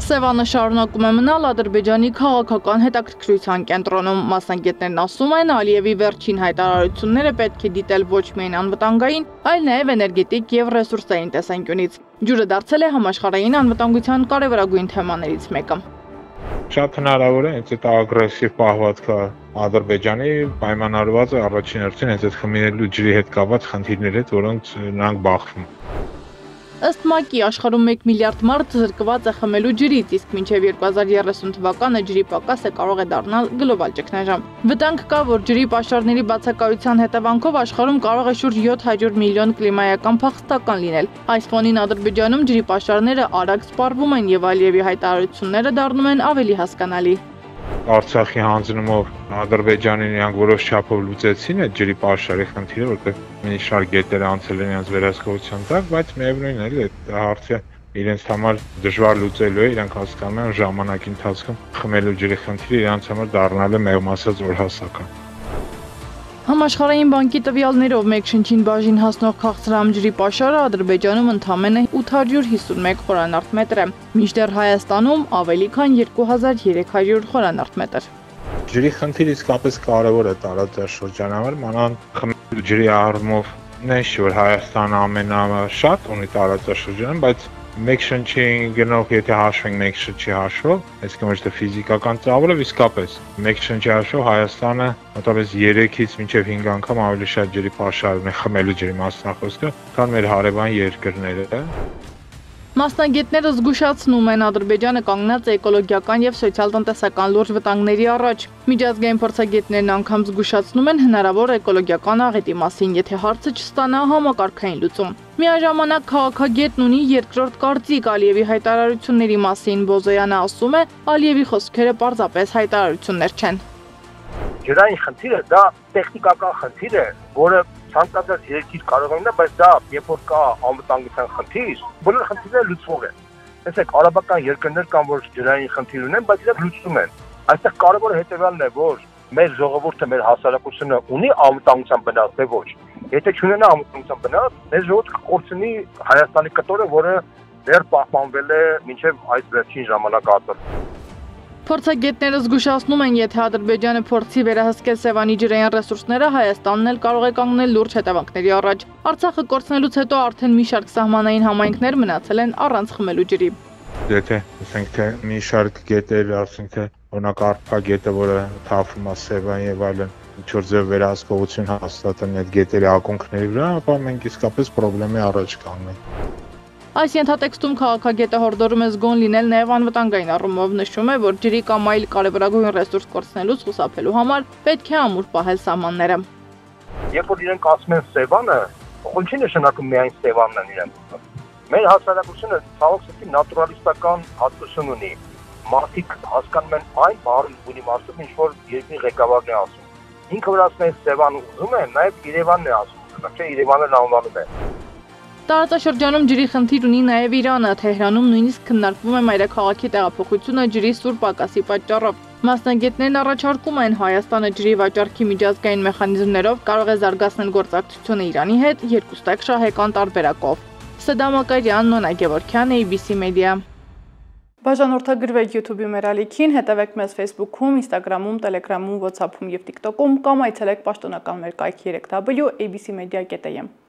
Սևանը շարունակում է մնալ Ադրբեջանի քաղաքական հետաքրքրության կենտրոնում։ Մասնագետներն ասում են, Ալիևի վերջին հայտարարությունները պետք է դիտել ոչ միայն անվտանգային, այլ նաև էներգետիկ և ռեսուրսային տեսանկյունից։ Ջուրը դարձել է համաշխարհային անվտանգության կարևորագույն թեմաներից մեկը։ Շատ հնարավոր է, հենց այդ ագրեսիվ պահվածքը Ադրբեջանի պայմանավորված է առաջին հերթին հենց այդ խմիրելու ջրի հետ կապված խնդիրների հետ, որոնց նրանք բախվում են։ Ըստ ՄԱԿ-ի աշխարհում 1 միլիարդ մարդ զրկված է խմելու ջրից, իսկ մինչև 2030 թվականը ջրի պակասը կարող է դառնալ գլոբալ ճգնաժամ։ Վտանգ կա, որ ջրի պաշարների բացակայության հետևանքով աշխարհում կարող է շուրջ 700 միլիոն կլիմայական փախստական լինել։ Այս ֆոնին Ադրբեջանում ջրի պաշարները արագ սպառվում են եւ Ալիևի հայտարարությունները դառնում են ավելի հասկանալի։ Արցախի հանձնումով Ադրբեջանի նրանք որոշ չափով լուծեցին այդ ջրի պաշարի խնդիրը, որտեղ մի շարք գետեր անցել են իրենց վերահսկողության տակ, բայց միևնույնն է, այդ հարցը իրենց համար դժվար լուծելու է, իրենք հասկանում են ժամանակի ընթացքում խմելու ջրի խնդիրը իրենց համար դառնալ է մեղմ ասած օրհասական։ Համաշխարհային բանկի տվյալներով մեկ շնչին բաժին հասնող քաղցրահամ ջրի պաշարը Ադրբեջանում ընդամենը 851 խորանարդ մետր է, մինչդեռ Հայաստանում ավելի քան 2300 խորանարդ մետր։ Ջրի խնդիրը իսկապես կարևոր է տարածաշրջանի համար, մանավանդ խմելու ջրի առումով նշ որ Հայաստանը ամենաշատ ունի տարածաշրջանում, բայց մեկ շնչի գնող, եթե հաշվենք մեկ շնչի հաշվով, այսինքն ոչ թե ֆիզիկական ծավալով, իսկապես մեկ շնչի հաշվով Հայաստանը մոտավորապես 3-ից մինչև 5 անգամ ավելի շատ ջրի պաշար ունի խմելու ջրի մասնախոսքը, քան մեր հարևան երկրները։ Մասնագետները զգուշացնում են, Ադրբեջանը կանգնած է էկոլոգիական և սոցիալ-տնտեսական լուրջ վտանգների առաջ։ Միջազգային փորձագետներն անգամ զգուշացնում են հնարավոր էկոլոգիական աղետի մասին, եթե հարցը չստանա համակարգային լուծում։ Միաժամանակ քաղաքագետն ունի երկրորդ կարծիք Ալիևի հայտարարությունների մասին։ Բոզոյանը ասում է, Ալիևի խոսքերը պարզապես հայտարարություններ չեն։ Ջրային խնդիրը դա տեխնիկական խնդիր է, որը ցանկացած երկիր կարող է ունենալ, բայց դա երբ որ կա անվտանգության խնդիր, բոլոր խնդիրները լուծվող են։ Տեսեք, արաբական երկրներ կան, որ ջրային խնդիր ունեն, բայց իրենք լուծում են։ Այստեղ կարևորը հետևյալն է, որ մեր ժողովուրդը, մեր հասարակությունը ունի անվտանգության վնաս, թե ոչ։ Եթե չունենա անվտանգության վնաս, մեր ժողովուրդը կկորցնի Հայաստանի կտորը, որը դեռ պահպանվել է մինչև այս վերջին ժամանակահատվածը։ Փորձագետները զգուշացնում են, եթե Ադրբեջանը փորձի վերահսկել Սևանի ջրային ռեսուրսները, Հայաստանն էլ կարող է կանգնել լուրջ հետևանքների առաջ։ Արցախը կորցնելուց հետո արդեն մի շարք սահմանային համայնքներ մնացել են առանց խմելու ջրի։ Եթե ասենք թե մի շարք գետեր, ասենք թե օրինակ Արփա գետը, որը թափվում է Սևան եւ այլն, ինչ-որ ձև վերահսկողություն հաստատեն այդ գետերի ակունքների վրա, ապա մենք իսկապես խնդրեմի առաջ կանգնենք։ Այս ենթատեքստում քաղաքագետը հորդորում է զգոն լինել նաև անվտանգային առումով, նշում է, որ ջրի կամ այլ կարևորագույն ռեսուրս կորցնելուց խուսափելու համար պետք է ամուր պահել սահմանները։ Երբ որ իրենք ասում են Սևանը, ո՞ն չի նշանակում միայն Սևանն են իրենք։ Մեր հասարակությունը ցավոք սրտի նատուրալիստական հատկություն ունի։ Մարդիկ հասկանում են այն բառը, ունի մարդը, ինչ որ երկրի ղեկավարն է ասում։ Ինքը որ ասում է Սևան ուզում է, նաև Երևանն է ասում, չէ՞ Երևանը անվանում է։ Տարածաշրջանում ջրի խնդիր ունի նաև Իրանը, Թեհրանում նույնիսկ քննարկվում է մայրաքաղաքի տեղափոխությունը ջրի սուր պակասի պատճառով։ Մասնագետներն առաջարկում են Հայաստանը ջրի վաճառքի միջազգային մեխանիզմներով կարող է զարգացնել գործակցությունը Իրանի հետ երկուստեք շահեկան տարբերակով։ Սեդամ Ակարյան, Նոնա Գևորգյան, ABC Media։ Բաժանորդագրվեք YouTube-ի մեր ալիքին, հետևեք մեզ Facebook-ում, Instagram-ում, Telegram-ում, WhatsApp-ում և TikTok-ում կամ այցելեք պաշտոնական մեր կայքի 3w abcmedia.am։